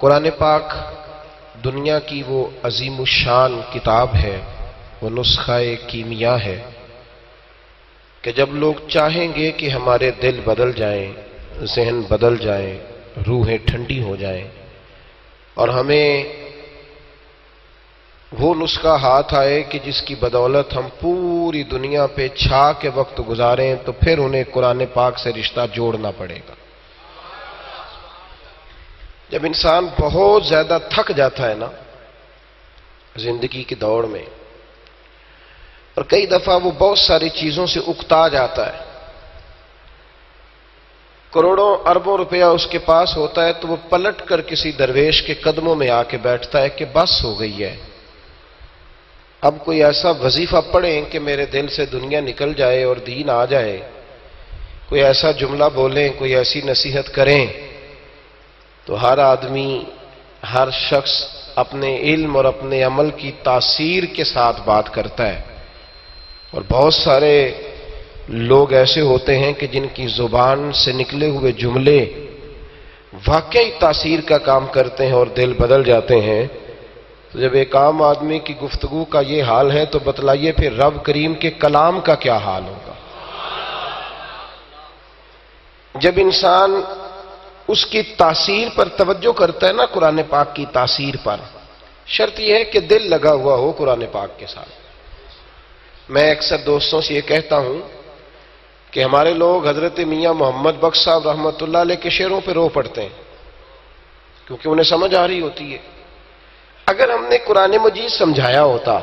قرآن پاک دنیا کی وہ عظیم الشان کتاب ہے، وہ نسخہ کیمیا ہے کہ جب لوگ چاہیں گے کہ ہمارے دل بدل جائیں، ذہن بدل جائیں، روحیں ٹھنڈی ہو جائیں اور ہمیں وہ نسخہ ہاتھ آئے کہ جس کی بدولت ہم پوری دنیا پہ چھا کے وقت گزاریں، تو پھر انہیں قرآن پاک سے رشتہ جوڑنا پڑے گا۔ جب انسان بہت زیادہ تھک جاتا ہے نا زندگی کی دوڑ میں، اور کئی دفعہ وہ بہت ساری چیزوں سے اکتا جاتا ہے، کروڑوں اربوں روپیہ اس کے پاس ہوتا ہے، تو وہ پلٹ کر کسی درویش کے قدموں میں آ کے بیٹھتا ہے کہ بس ہو گئی ہے، اب کوئی ایسا وظیفہ پڑھیں کہ میرے دل سے دنیا نکل جائے اور دین آ جائے، کوئی ایسا جملہ بولیں، کوئی ایسی نصیحت کریں۔ تو ہر آدمی، ہر شخص اپنے علم اور اپنے عمل کی تاثیر کے ساتھ بات کرتا ہے، اور بہت سارے لوگ ایسے ہوتے ہیں کہ جن کی زبان سے نکلے ہوئے جملے واقعی تاثیر کا کام کرتے ہیں اور دل بدل جاتے ہیں۔ تو جب ایک عام آدمی کی گفتگو کا یہ حال ہے تو بتلائیے پھر رب کریم کے کلام کا کیا حال ہوگا۔ جب انسان اس کی تاثیر پر توجہ کرتا ہے نا، قرآن پاک کی تاثیر پر، شرط یہ ہے کہ دل لگا ہوا ہو قرآن پاک کے ساتھ۔ میں اکثر دوستوں سے یہ کہتا ہوں کہ ہمارے لوگ حضرت میاں محمد بخش صاحب رحمۃ اللہ علیہ کے شعروں پہ رو پڑتے ہیں کیونکہ انہیں سمجھ آ رہی ہوتی ہے۔ اگر ہم نے قرآن مجید سمجھایا ہوتا،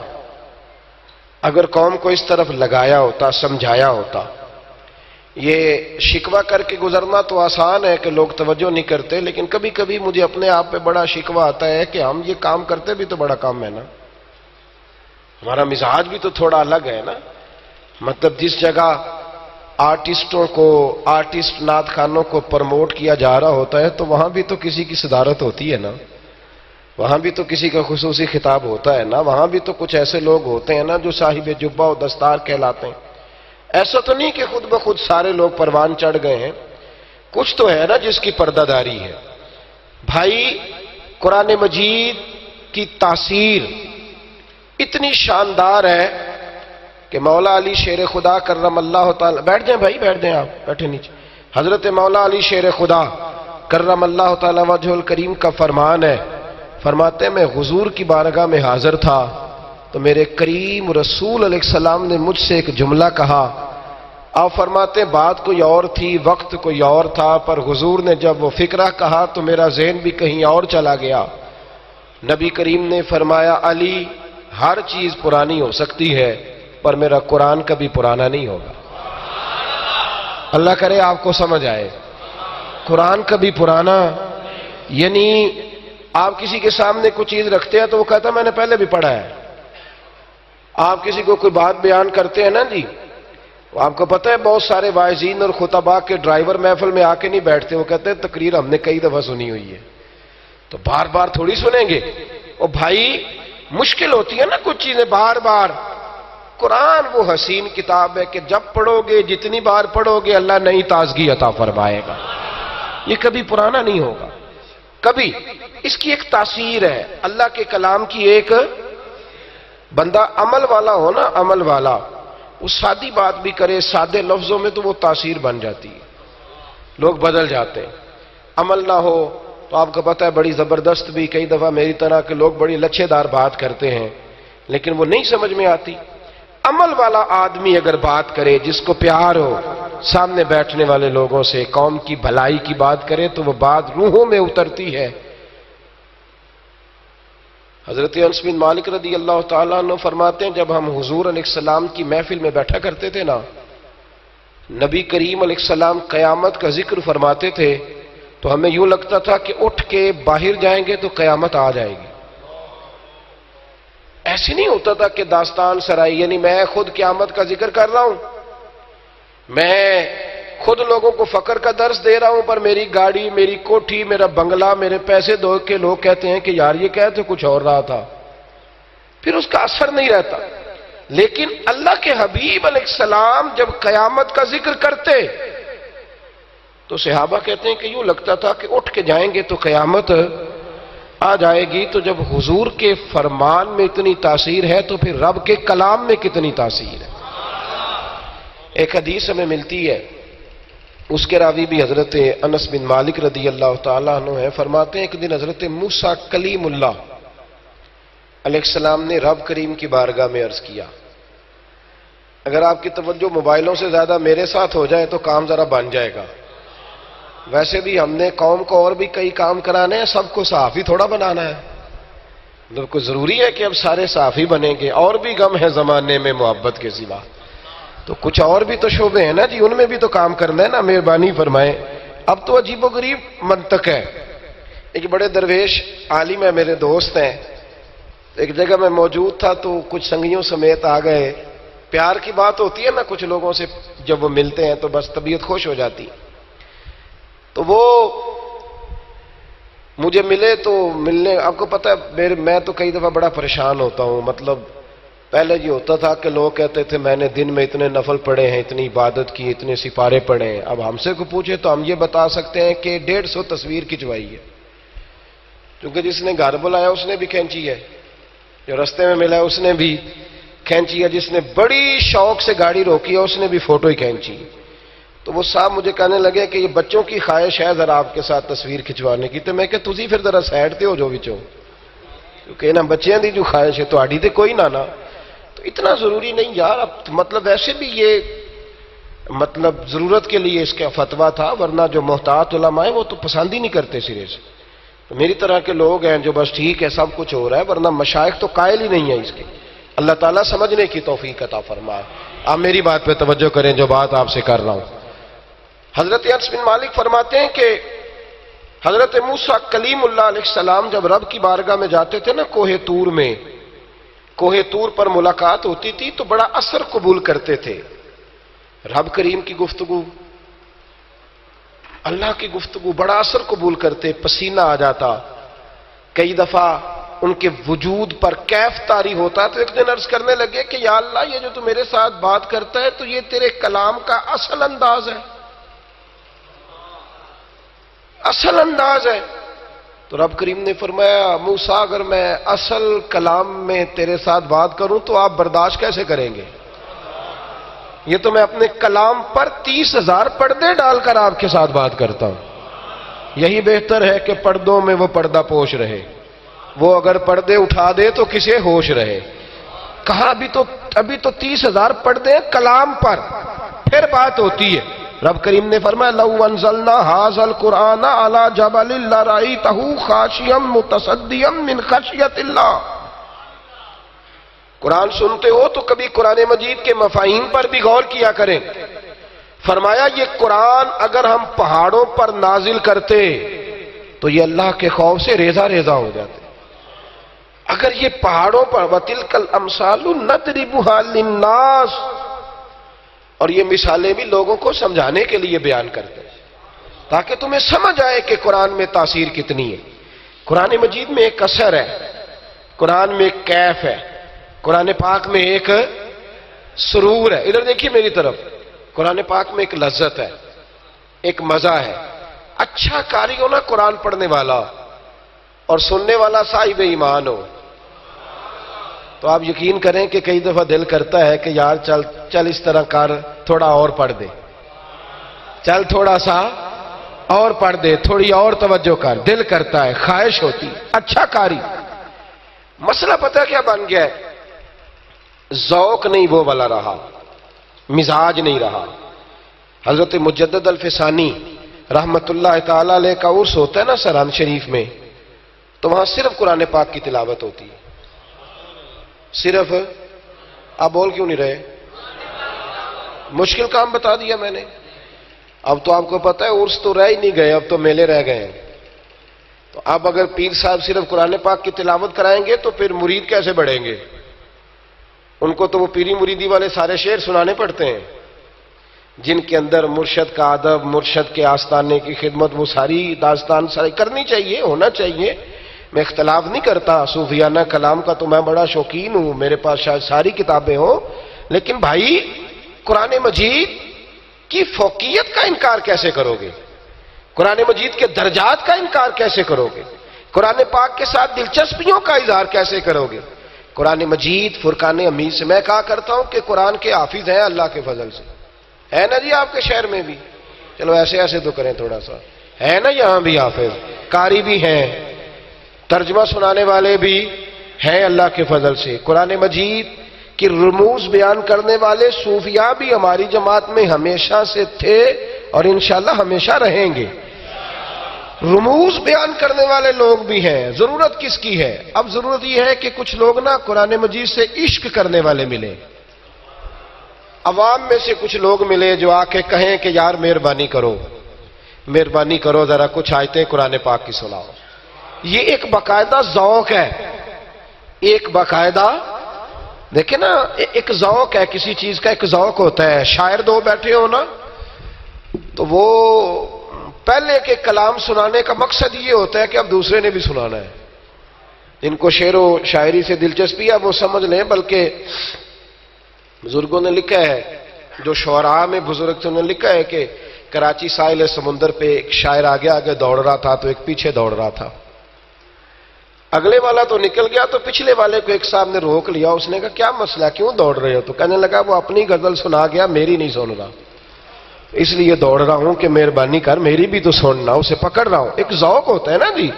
اگر قوم کو اس طرف لگایا ہوتا، سمجھایا ہوتا، یہ شکوہ کر کے گزرنا تو آسان ہے کہ لوگ توجہ نہیں کرتے، لیکن کبھی کبھی مجھے اپنے آپ پہ بڑا شکوہ آتا ہے کہ ہم یہ کام کرتے بھی تو بڑا کام ہے نا، ہمارا مزاج بھی تو تھوڑا الگ ہے نا۔ مطلب جس جگہ آرٹسٹوں کو، آرٹسٹ نعت خوانوں کو پروموٹ کیا جا رہا ہوتا ہے تو وہاں بھی تو کسی کی صدارت ہوتی ہے نا، وہاں بھی تو کسی کا خصوصی خطاب ہوتا ہے نا، وہاں بھی تو کچھ ایسے لوگ ہوتے ہیں نا جو صاحب جبہ و دستار کہلاتے ہیں۔ ایسا تو نہیں کہ خود بخود سارے لوگ پروان چڑھ گئے ہیں، کچھ تو ہے نا جس کی پردہ داری ہے۔ بھائی قرآن مجید کی تاثیر اتنی شاندار ہے کہ مولا علی شیر خدا کرم اللہ تعالی، بیٹھ جائیں بھائی، بیٹھ جائیں، آپ بیٹھے نیچے۔ حضرت مولا علی شیر خدا کرم اللہ تعالی وجہ الکریم کا فرمان ہے، فرماتے ہیں میں حضور کی بارگاہ میں حاضر تھا تو میرے کریم رسول علیہ السلام نے مجھ سے ایک جملہ کہا۔ آپ فرماتے ہیں بات کوئی اور تھی، وقت کوئی اور تھا، پر حضور نے جب وہ فکرہ کہا تو میرا ذہن بھی کہیں اور چلا گیا۔ نبی کریم نے فرمایا علی ہر چیز پرانی ہو سکتی ہے پر میرا قرآن کبھی پرانا نہیں ہوگا۔ اللہ کرے آپ کو سمجھ آئے، قرآن کبھی پرانا، یعنی آپ کسی کے سامنے کوئی چیز رکھتے ہیں تو وہ کہتا میں نے پہلے بھی پڑھا ہے۔ آپ کسی کو کوئی بات بیان کرتے ہیں نا جی، آپ کو پتہ ہے بہت سارے واعظین اور خطباء کے ڈرائیور محفل میں آ کے نہیں بیٹھتے، وہ کہتے ہیں تقریر ہم نے کئی دفعہ سنی ہوئی ہے، تو بار بار تھوڑی سنیں گے۔ اور بھائی مشکل ہوتی ہے نا کچھ چیزیں بار بار۔ قرآن وہ حسین کتاب ہے کہ جب پڑھو گے، جتنی بار پڑھو گے، اللہ نئی تازگی عطا فرمائے گا، یہ کبھی پرانا نہیں ہوگا کبھی۔ اس کی ایک تاثیر ہے، اللہ کے کلام کی ایک، بندہ عمل والا ہو نا، عمل والا، وہ سادی بات بھی کرے سادے لفظوں میں تو وہ تاثیر بن جاتی ہے، لوگ بدل جاتے ہیں۔ عمل نہ ہو تو آپ کو پتہ ہے بڑی زبردست بھی، کئی دفعہ میری طرح کے لوگ بڑی لچھے دار بات کرتے ہیں لیکن وہ نہیں سمجھ میں آتی۔ عمل والا آدمی اگر بات کرے، جس کو پیار ہو سامنے بیٹھنے والے لوگوں سے، قوم کی بھلائی کی بات کرے تو وہ بات روحوں میں اترتی ہے۔ حضرت انس بن مالک رضی اللہ تعالیٰ عنہ فرماتے ہیں جب ہم حضور علیہ السلام کی محفل میں بیٹھا کرتے تھے نا، نبی کریم علیہ السلام قیامت کا ذکر فرماتے تھے تو ہمیں یوں لگتا تھا کہ اٹھ کے باہر جائیں گے تو قیامت آ جائے گی۔ ایسے نہیں ہوتا تھا کہ داستان سرائی، یعنی میں خود قیامت کا ذکر کر رہا ہوں، میں خود لوگوں کو فقر کا درس دے رہا ہوں، پر میری گاڑی، میری کوٹھی، میرا بنگلہ، میرے پیسے دو کے لوگ کہتے ہیں کہ یار یہ کہتے کچھ اور رہا تھا، پھر اس کا اثر نہیں رہتا۔ لیکن اللہ کے حبیب علیہ السلام جب قیامت کا ذکر کرتے تو صحابہ کہتے ہیں کہ یوں لگتا تھا کہ اٹھ کے جائیں گے تو قیامت آ جائے گی تو جب حضور کے فرمان میں اتنی تاثیر ہے تو پھر رب کے کلام میں کتنی تاثیر ہے۔ ایک حدیث ہمیں ملتی ہے، اس کے راوی بھی حضرت انس بن مالک رضی اللہ تعالیٰ عنہ ہیں، فرماتے ہیں ایک دن حضرت موسیٰ کلیم اللہ علیہ السلام نے رب کریم کی بارگاہ میں عرض کیا، اگر آپ کی توجہ موبائلوں سے زیادہ میرے ساتھ ہو جائے تو کام ذرا بن جائے گا۔ ویسے بھی ہم نے قوم کو اور بھی کئی کام کرانے ہیں، سب کو صحافی تھوڑا بنانا ہے، مطلب کوئی ضروری ہے کہ اب سارے صحافی بنیں گے؟ اور بھی غم ہے زمانے میں محبت کے سوا، تو کچھ اور بھی تو شعبے ہیں نا جی، ان میں بھی تو کام کرنا ہے نا، مہربانی فرمائیں۔ اب تو عجیب و غریب منطق ہے۔ ایک بڑے درویش عالم ہے، میرے دوست ہیں، ایک جگہ میں موجود تھا تو کچھ سنگیوں سمیت آ گئے۔ پیار کی بات ہوتی ہے نا، کچھ لوگوں سے جب وہ ملتے ہیں تو بس طبیعت خوش ہو جاتی، تو وہ مجھے ملے تو ملنے، آپ کو پتہ ہے میں تو کئی دفعہ بڑا پریشان ہوتا ہوں، مطلب پہلے یہ ہوتا تھا کہ لوگ کہتے تھے میں نے دن میں اتنے نفل پڑھے ہیں، اتنی عبادت کی، اتنے سپارے پڑھے ہیں۔ اب ہم سے کو پوچھے تو ہم یہ بتا سکتے ہیں کہ 150 تصویر کھنچوائی ہے، کیونکہ جس نے گھر بلایا اس نے بھی کھینچی ہے، جو رستے میں ملا ہے اس نے بھی کھینچی ہے، جس نے بڑی شوق سے گاڑی روکی ہے اس نے بھی فوٹو ہی کھینچی۔ تو وہ صاحب مجھے کہنے لگے کہ یہ بچوں کی خواہش ہے ذرا آپ کے ساتھ تصویر کھنچوانے کی، تو میں کہ تسی پھر ذرا سائڈ تے ہو جو وچوں، کیونکہ انہاں بچیاں دی جو خواہش ہے تہاڈی تے کوئی نہ نا، تو اتنا ضروری نہیں یار۔ اب مطلب ویسے بھی یہ مطلب ضرورت کے لیے اس کا فتویٰ تھا، ورنہ جو محتاط علماء ہیں وہ تو پسند ہی نہیں کرتے سرے سے۔ تو میری طرح کے لوگ ہیں جو بس ٹھیک ہے سب کچھ ہو رہا ہے، ورنہ مشائخ تو قائل ہی نہیں ہے اس کے۔ اللہ تعالیٰ سمجھنے کی توفیق عطا فرمائے۔ آپ میری بات پہ توجہ کریں جو بات آپ سے کر رہا ہوں۔ حضرت انس بن مالک فرماتے ہیں کہ حضرت موسیٰ کلیم اللہ علیہ السلام جب رب کی بارگاہ میں جاتے تھے نا کوہ طور میں، کوہ طور پر ملاقات ہوتی تھی تو بڑا اثر قبول کرتے تھے۔ رب کریم کی گفتگو، اللہ کی گفتگو بڑا اثر قبول کرتے، پسینہ آ جاتا۔ کئی دفعہ ان کے وجود پر کیف طاری ہوتا، تو ایک دن عرض کرنے لگے کہ یا اللہ یہ جو تو میرے ساتھ بات کرتا ہے تو یہ تیرے کلام کا اصل انداز ہے، اصل انداز ہے۔ تو رب کریم نے فرمایا موسیٰ اگر میں اصل کلام میں تیرے ساتھ بات کروں تو آپ برداشت کیسے کریں گے؟ یہ تو میں اپنے کلام پر 30,000 پردے ڈال کر آپ کے ساتھ بات کرتا ہوں۔ یہی بہتر ہے کہ پردوں میں وہ پردہ پوش رہے، وہ اگر پردے اٹھا دے تو کسے ہوش رہے۔ کہا ابھی تو 30,000 پردے کلام پر، پھر بات ہوتی ہے۔ رب کریم نے فرمایا لو انزلنا ھذا القرآن علی جبل لرأیتہ خاشعا متصدعا من خشیۃ اللہ۔ قرآن سنتے ہو تو کبھی قرآن مجید کے مفاہیم پر بھی غور کیا کریں۔ فرمایا یہ قرآن اگر ہم پہاڑوں پر نازل کرتے تو یہ اللہ کے خوف سے ریزہ ریزہ ہو جاتے۔ اگر یہ پہاڑوں پر وَتِلْكَ الْأَمْثَالُ نَضْرِبُهَا لِلنَّاسِ، اور یہ مثالیں بھی لوگوں کو سمجھانے کے لیے بیان کرتے ہیں تاکہ تمہیں سمجھ آئے کہ قرآن میں تاثیر کتنی ہے۔ قرآن مجید میں ایک اثر ہے، قرآن میں ایک کیف ہے، قرآن پاک میں ایک سرور ہے۔ ادھر دیکھیے میری طرف، قرآن پاک میں ایک لذت ہے، ایک مزہ ہے۔ اچھا قاری ہو نا قرآن پڑھنے والا اور سننے والا صاحب ایمان ہو تو آپ یقین کریں کہ کئی دفعہ دل کرتا ہے کہ یار چل اس طرح کر، تھوڑا اور پڑھ دے، چل تھوڑا سا اور پڑھ دے، تھوڑی اور توجہ کر، دل کرتا ہے، خواہش ہوتی۔ اچھا قاری، مسئلہ پتہ کیا بن گیا ہے؟ ذوق نہیں وہ والا رہا، مزاج نہیں رہا۔ حضرت مجدد الفسانی رحمت اللہ تعالی علیہ کا عرس ہوتا ہے نا سران شریف میں، تو وہاں صرف قرآن پاک کی تلاوت ہوتی ہے، صرف۔ آپ بول کیوں نہیں رہے؟ مشکل کام بتا دیا میں نے۔ اب تو آپ کو پتا ہے عرس تو رہ ہی نہیں گئے، اب تو میلے رہ گئے ہیں۔ تو اب اگر پیر صاحب صرف قرآن پاک کی تلاوت کرائیں گے تو پھر مرید کیسے بڑھیں گے؟ ان کو تو وہ پیری مریدی والے سارے شعر سنانے پڑتے ہیں جن کے اندر مرشد کا ادب، مرشد کے آستانے کی خدمت، وہ ساری داستان ساری کرنی چاہیے، ہونا چاہیے۔ میں اختلاف نہیں کرتا، صوفیانہ کلام کا تو میں بڑا شوقین ہوں، میرے پاس شاید ساری کتابیں ہوں، لیکن بھائی قرآن مجید کی فوقیت کا انکار کیسے کرو گے؟ قرآن مجید کے درجات کا انکار کیسے کرو گے؟ قرآن پاک کے ساتھ دلچسپیوں کا اظہار کیسے کرو گے؟ قرآن مجید فرقان حمید سے میں کہا کرتا ہوں کہ قرآن کے حافظ ہیں اللہ کے فضل سے، ہے نا جی آپ کے شہر میں بھی؟ چلو ایسے ایسے تو کریں تھوڑا سا، ہے نا یہاں بھی حافظ، قاری بھی ہیں، ترجمہ سنانے والے بھی ہیں اللہ کے فضل سے۔ قرآن مجید کی رموز بیان کرنے والے صوفیاء بھی ہماری جماعت میں ہمیشہ سے تھے اور انشاءاللہ ہمیشہ رہیں گے۔ رموز بیان کرنے والے لوگ بھی ہیں۔ ضرورت کس کی ہے؟ اب ضرورت یہ ہے کہ کچھ لوگ نا قرآن مجید سے عشق کرنے والے ملے، عوام میں سے کچھ لوگ ملے جو آ کے کہیں کہ یار مہربانی کرو ذرا کچھ آیتیں قرآن پاک کی سناؤ۔ یہ ایک باقاعدہ ذوق ہے، ایک باقاعدہ دیکھیں نا، ایک ذوق ہے کسی چیز کا، ایک ذوق ہوتا ہے۔ شاعر دو بیٹھے ہو نا تو وہ پہلے کے کلام سنانے کا مقصد یہ ہوتا ہے کہ اب دوسرے نے بھی سنانا ہے۔ جن کو شعر و شاعری سے دلچسپی ہے وہ سمجھ لیں، بلکہ بزرگوں نے لکھا ہے، جو شعراء میں بزرگ نے لکھا ہے کہ کراچی ساحل سمندر پہ ایک شاعر آگے آگے دوڑ رہا تھا تو ایک پیچھے دوڑ رہا تھا، اگلے والا تو نکل گیا تو پچھلے والے کو ایک صاحب نے روک لیا۔ اس نے کہا کیا مسئلہ، کیوں دوڑ رہے ہو؟ تو کہنے لگا وہ اپنی غزل سنا گیا، میری نہیں سن رہا، اس لیے دوڑ رہا ہوں کہ مہربانی کر میری بھی تو سننا، اسے پکڑ رہا ہوں۔ ایک ذوق ہوتا ہے نا جی۔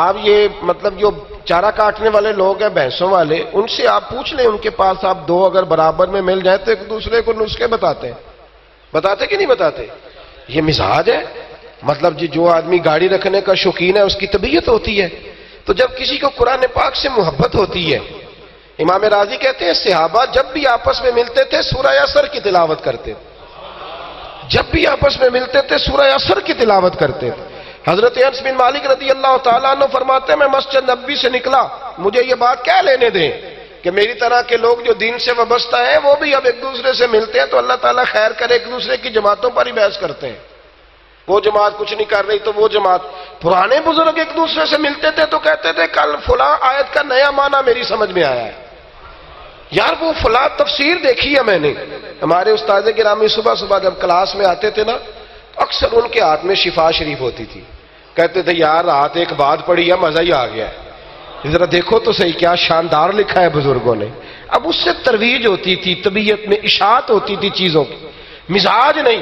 آپ یہ مطلب جو چارہ کاٹنے والے لوگ ہیں بھینسوں والے، ان سے آپ پوچھ لیں، ان کے پاس آپ دو اگر برابر میں مل جائیں تو ایک دوسرے کو نسخے بتاتے کہ نہیں بتاتے؟ یہ مزاج ہے۔ مطلب جی جو آدمی گاڑی رکھنے کا شوقین ہے اس کی طبیعت ہوتی ہے۔ تو جب کسی کو قرآن پاک سے محبت ہوتی ہے، امام راضی کہتے ہیں صحابہ جب بھی آپس میں ملتے تھے سورہ یاسر کی تلاوت کرتے تھے، جب بھی آپس میں ملتے تھے سورہ یاسر کی تلاوت کرتے تھے۔ حضرت انس بن مالک رضی اللہ تعالیٰ عنہ فرماتے ہیں میں مسجد نبوی سے نکلا، مجھے یہ بات کیا لینے دیں کہ میری طرح کے لوگ جو دین سے وابستہ ہیں وہ بھی اب ایک دوسرے سے ملتے ہیں تو اللہ تعالیٰ خیر کرے، ایک دوسرے کی جماعتوں پر ہی بحث کرتے ہیں۔ وہ جماعت کچھ نہیں کر رہی تو وہ جماعت۔ پرانے بزرگ ایک دوسرے سے ملتے تھے تو کہتے تھے کل فلاں آیت کا نیا معنی میری سمجھ میں آیا ہے، یار وہ فلاں تفسیر دیکھی ہے میں نے۔ ہمارے استاد گرامی صبح صبح جب کلاس میں آتے تھے نا اکثر ان کے ہاتھ میں شفا شریف ہوتی تھی، کہتے تھے یار رات ایک بات پڑھی ہے مزہ ہی آ گیا ہے، ذرا دیکھو تو صحیح کیا شاندار لکھا ہے بزرگوں نے۔ اب اس سے ترویج ہوتی تھی، طبیعت میں اشاعت ہوتی تھی چیزوں کی، مزاج نہیں۔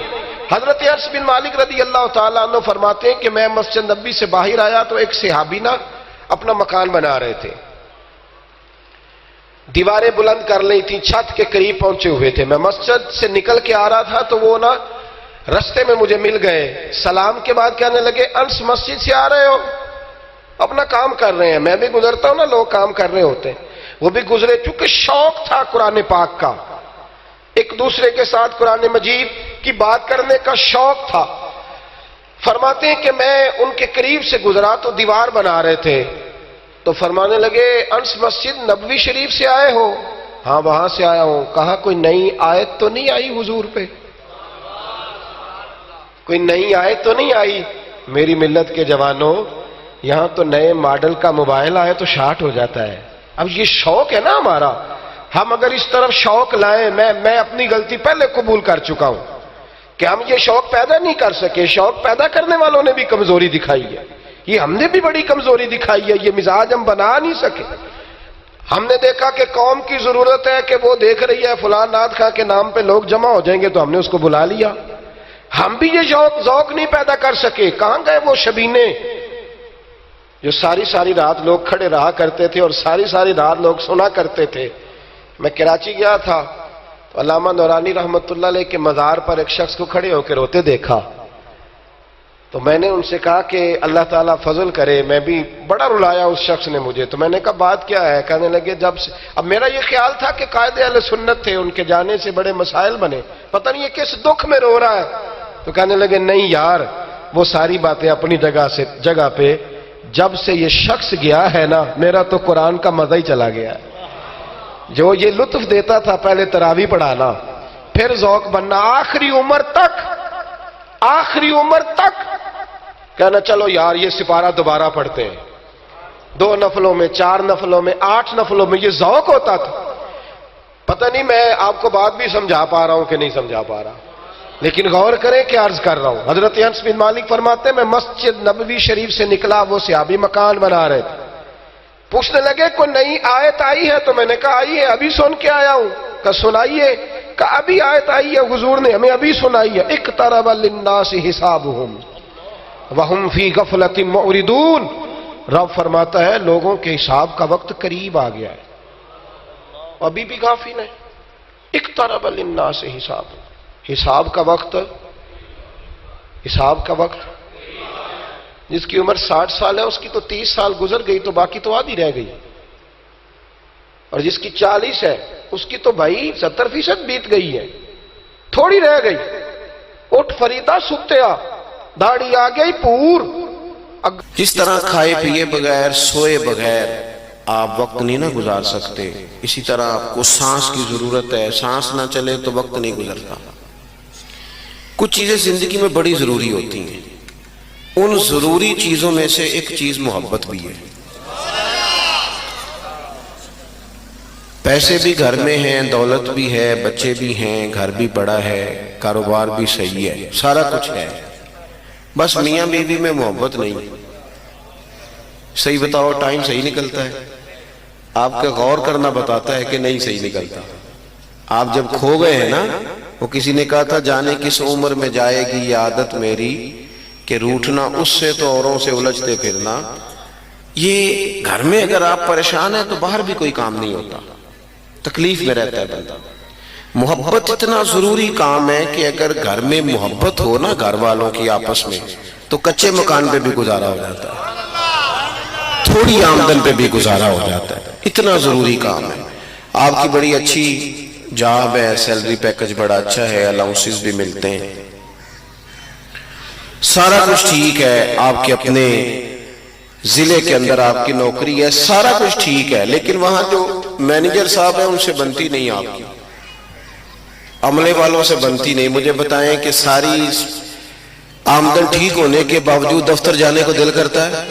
حضرت انس بن مالک رضی اللہ تعالیٰ عنہ فرماتے ہیں کہ میں مسجد نبوی سے باہر آیا تو ایک صحابی نا اپنا مکان بنا رہے تھے، دیواریں بلند کر لی تھی، چھت کے قریب پہنچے ہوئے تھے۔ میں مسجد سے نکل کے آ رہا تھا تو وہ نا رستے میں مجھے مل گئے، سلام کے بعد کہنے لگے انس مسجد سے آ رہے ہو؟ اپنا کام کر رہے ہیں، میں بھی گزرتا ہوں نا، لوگ کام کر رہے ہوتے ہیں، وہ بھی گزرے، چونکہ شوق تھا قرآن پاک کا، ایک دوسرے کے ساتھ قرآن مجید کی بات کرنے کا شوق تھا۔ فرماتے ہیں کہ میں ان کے قریب سے گزرا تو دیوار بنا رہے تھے تو فرمانے لگے انس مسجد نبوی شریف سے آئے ہو؟ ہاں وہاں سے آیا ہوں۔ کہا کوئی نئی آیت تو نہیں آئی حضور پہ؟ کوئی نئی آیت تو نہیں آئی؟ میری ملت کے جوانوں یہاں تو نئے ماڈل کا موبائل آئے تو شارٹ ہو جاتا ہے۔ اب یہ شوق ہے نا ہمارا، ہم اگر اس طرف شوق لائیں، میں اپنی غلطی پہلے قبول کر چکا ہوں کہ ہم یہ شوق پیدا نہیں کر سکے، شوق پیدا کرنے والوں نے بھی کمزوری دکھائی ہے، یہ ہم نے بھی بڑی کمزوری دکھائی ہے، یہ مزاج ہم بنا نہیں سکے۔ ہم نے دیکھا کہ قوم کی ضرورت ہے کہ وہ دیکھ رہی ہے فلاں نعت خواں کے نام پہ لوگ جمع ہو جائیں گے تو ہم نے اس کو بلا لیا، ہم بھی یہ ذوق نہیں پیدا کر سکے۔ کہاں گئے وہ شبینے جو ساری ساری رات لوگ کھڑے رہا کرتے تھے اور ساری ساری رات لوگ سنا کرتے تھے؟ میں کراچی گیا تھا تو علامہ نورانی رحمت اللہ علیہ کے مزار پر ایک شخص کو کھڑے ہو کے روتے دیکھا تو میں نے ان سے کہا کہ اللہ تعالیٰ فضل کرے، میں بھی بڑا رلایا اس شخص نے مجھے۔ تو میں نے کہا بات کیا ہے؟ کہنے لگے جب سے، اب میرا یہ خیال تھا کہ قائد اہل سنت تھے، ان کے جانے سے بڑے مسائل بنے، پتہ نہیں یہ کس دکھ میں رو رہا ہے۔ تو کہنے لگے نہیں یار وہ ساری باتیں اپنی جگہ پہ، جب سے یہ شخص گیا ہے نا میرا تو قرآن کا مزہ ہی چلا گیا ہے۔ جو یہ لطف دیتا تھا پہلے تراویح پڑھانا، پھر ذوق بننا، آخری عمر تک کہنا چلو یار یہ سپارہ دوبارہ پڑھتے ہیں، 2 نفلوں میں، 4 نفلوں میں، 8 نفلوں میں، یہ ذوق ہوتا تھا۔ پتہ نہیں میں آپ کو بات بھی سمجھا پا رہا ہوں کہ نہیں سمجھا پا رہا، لیکن غور کریں کہ عرض کر رہا ہوں، حضرت انس بن مالک فرماتے ہیں میں مسجد نبوی شریف سے نکلا، وہ صحابی مکان بنا رہے تھے، پوچھنے لگے کوئی نئی آیت آئی ہے؟ تو میں نے کہا آئی ہے، ابھی سن کے آیا ہوں۔ کہا سنائیے؟ کہا ابھی آیت آئی ہے، حضور نے ہمیں ابھی سنائی ہے، اقترب للناس حسابهم وهم فی غفلۃ معرضون۔ رب فرماتا ہے لوگوں کے حساب کا وقت قریب آ گیا ہے، ابھی بھی غافل ہیں۔ اقترب للناس حسابهم، حساب کا وقت، حساب کا وقت، جس کی عمر 60 سال ہے اس کی تو 30 سال گزر گئی، تو باقی تو آدھی رہ گئی، اور جس کی 40 ہے اس کی تو بھائی 70% بیت گئی ہے، تھوڑی رہ گئی۔ اٹھ فریدا ستیا، داڑھی آ گئی پور۔ جس طرح کھائے پیے بغیر سوئے بغیر آپ وقت نہیں نہ گزار سکتے، اسی طرح آپ کو سانس کی ضرورت ہے، سانس نہ چلے تو وقت نہیں گزرتا۔ کچھ چیزیں زندگی میں بڑی ضروری ہوتی ہیں، ان ضروری چیزوں میں سے ایک چیز محبت بھی ہے۔ پیسے بھی گھر میں ہیں، دولت بھی ہے، بچے بھی ہیں، گھر بھی بڑا ہے، کاروبار بھی صحیح ہے، سارا کچھ ہے، بس میاں بیوی میں محبت نہیں۔ صحیح بتاؤ، ٹائم صحیح نکلتا ہے؟ آپ کا غور کرنا بتاتا ہے کہ نہیں صحیح نکلتا۔ آپ جب کھو گئے ہیں نا، وہ کسی نے کہا تھا جانے کس عمر میں جائے گی یہ عادت میری کہ روٹھنا اس سے تو اوروں سے الجھتے پھرنا۔ یہ گھر میں اگر آپ پریشان ہیں تو باہر بھی کوئی کام نہیں ہوتا، تکلیف میں رہتا ہے بندہ۔ محبت اتنا ضروری کام ہے کہ اگر گھر میں محبت ہو نا گھر والوں کی آپس میں، تو کچے مکان پہ بھی گزارا ہو جاتا ہے، تھوڑی آمدن پہ بھی گزارا ہو جاتا ہے، اتنا ضروری کام ہے۔ آپ کی بڑی اچھی جاب ہے، سیلری پیکج بڑا اچھا ہے، الاؤنسز بھی ملتے ہیں، سارا کچھ ٹھیک ہے، آپ کے اپنے ضلع کے اندر آپ کی نوکری ہے، سارا کچھ ٹھیک ہے، لیکن وہاں جو مینیجر صاحب ہیں ان سے بنتی نہیں، آپ کی عملے والوں سے بنتی نہیں۔ مجھے بتائیں کہ ساری آمدن ٹھیک ہونے کے باوجود دفتر جانے کو دل کرتا ہے؟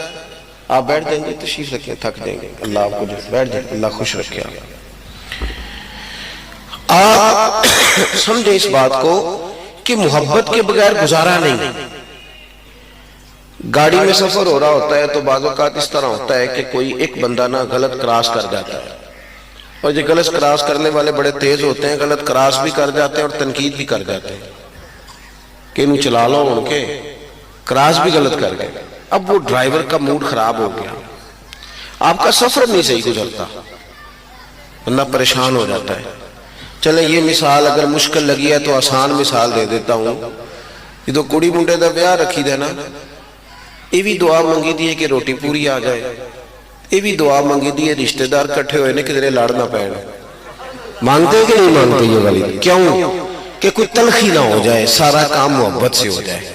آپ بیٹھ جائیں گے، تشریف رکھیں، تھک جائیں گے، اللہ آپ کو بیٹھ جائیں، اللہ خوش رکھے۔ آپ سمجھیں اس بات کو کہ محبت کے بغیر گزارا نہیں۔ گاڑی میں سفر ہو رہا ہوتا ہے تو بعض اوقات اس طرح ہوتا ہے کہ کوئی ایک بندہ نہ غلط کراس کر جاتا ہے، اور یہ غلط کراس کرنے والے بڑے تیز ہوتے ہیں، غلط کراس بھی کر جاتے ہیں اور تنقید بھی کر جاتے ہیں کہ انہوں چلا لو، ان کے کراس بھی غلط کر گئے۔ اب وہ ڈرائیور کا موڈ خراب ہو گیا، آپ کا سفر نہیں صحیح گزرتا، بندہ پریشان ہو جاتا ہے۔ چلیں یہ مثال اگر مشکل لگی ہے تو آسان مثال دے دیتا ہوں۔ یہ تو کڑی منڈے دا بیاہ رکھی دے نا، یہ بھی دعا منگی دی ہے کہ روٹی پوری آ جائے، یہ بھی دعا منگی دی ہے رشتہ دار کٹھے ہوئے نے کدھرے لڑ نہ پڑے۔ مانگتے کہ نہیں مانگتے یہ والی؟ کیوں؟ کہ کوئی تلخی نہ ہو جائے، سارا کام محبت سے ہو جائے۔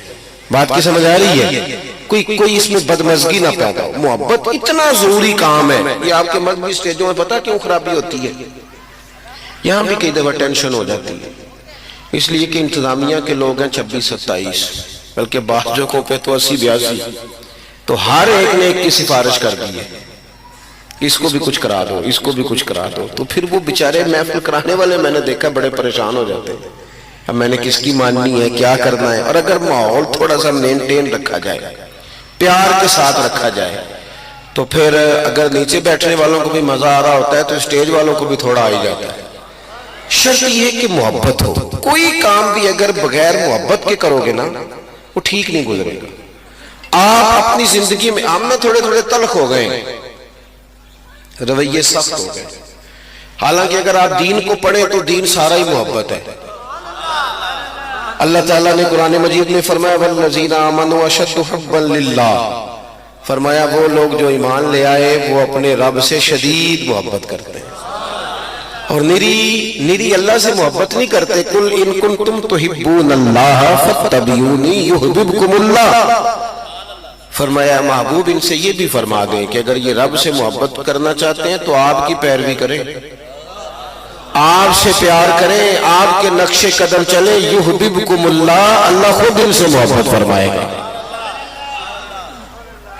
بات کی سمجھ آ رہی ہے؟ کوئی اس میں بدمزگی نہ پیدا ہو۔ محبت اتنا ضروری کام ہے، یہ آپ کے مذہبی سٹیجوں میں پتہ کیوں خرابی ہوتی ہے؟ یہاں بھی کئی دفعہ ٹینشن ہو جاتی ہے، اس لیے کہ انتظامیہ کے لوگ ہیں 26-27، بلکہ بعض کو پہ تو 80-82، تو ہر ایک نے ایک کی سفارش کر دی ہے، اس کو بھی کچھ کرا دو، اس کو بھی کچھ کرا دو، تو پھر وہ بیچارے محفل کرانے والے میں نے دیکھا بڑے پریشان ہو جاتے ہیں، اب میں نے کس کی ماننی ہے، کیا کرنا ہے۔ اور اگر ماحول تھوڑا سا مینٹین رکھا جائے، پیار کے ساتھ رکھا جائے، تو پھر اگر نیچے بیٹھنے والوں کو بھی مزہ آ رہا ہوتا ہے تو اسٹیج والوں کو بھی تھوڑا آ ہی جاتا ہے۔ شرط یہ کہ محبت ہو، کوئی کام بھی اگر بغیر محبت کے کرو گے نا وہ ٹھیک نہیں گزرے گا۔ آپ اپنی زندگی میں ہم میں تھوڑے تھوڑے تلخ ہو گئے، رویے سخت ہو گئے، حالانکہ اگر آپ دین کو پڑھیں تو دین سارا ہی محبت ہے۔ اللہ تعالیٰ نے قرآن مجید میں فرمایا وَالَّذِينَ آمَنُوا أَشَدُّ حُبًّا لِلَّهِ، فرمایا وہ لوگ جو ایمان لے آئے وہ اپنے رب سے شدید محبت کرتے ہیں، اور نری اللہ سے محبت نہیں کرتے۔ قُلْ إِن كُنْتُمْ تُحِبُّونَ اللَّهَ فَاتَّبِعُونِي يُحْبِبْكُمُ اللَّهُ، فرمایا محبوب ان سے یہ بھی فرما دیں کہ اگر یہ رب سے محبت کرنا چاہتے ہیں تو آپ کی پیروی کریں، آپ سے پیار کریں، آپ کے نقش قدم چلیں، یحببکم اللہ، اللہ خود ان سے محبت فرمائے گا۔